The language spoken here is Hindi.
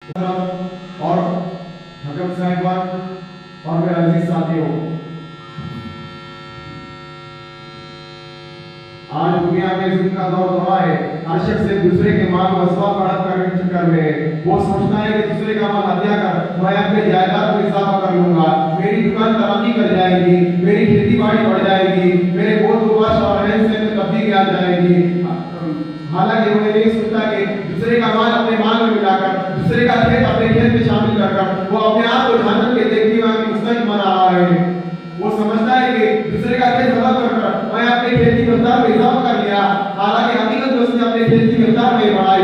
और हकम साहिबान और मेरे अजीज साथियों, आज दुनिया में जुल्म का दौर दौरा है। हर शख्स एक दूसरे के माल को असबाब बढ़ा करने के चक्कर में वो समझता है कि दूसरे का माल हत्या कर मैं अपने जायदाद में इजाफा कर लूंगा, मेरी दुकान तरक्की कर जाएगी, मेरी खेती बाड़ी बढ़ जाएगी, मेरे बोल दुआश और रहन सहन में तब्दीली आ जाएगी। हालांकि वो नहीं सोचता कि दूसरे का माल अपने माल में मिलाकर, दूसरे का खेत अपने खेत में शामिल कर वो अपने आप को जहन्नम के देखते हुए मुस्तकिल बना रहा है। वो समझता है कि दूसरे का खेत हवा कर मैं अपने खेत की मिकदार में इजाफा कर लिया, हालांकि हकीकत में उसने अपने खेत की मिकदार में बढ़ाई।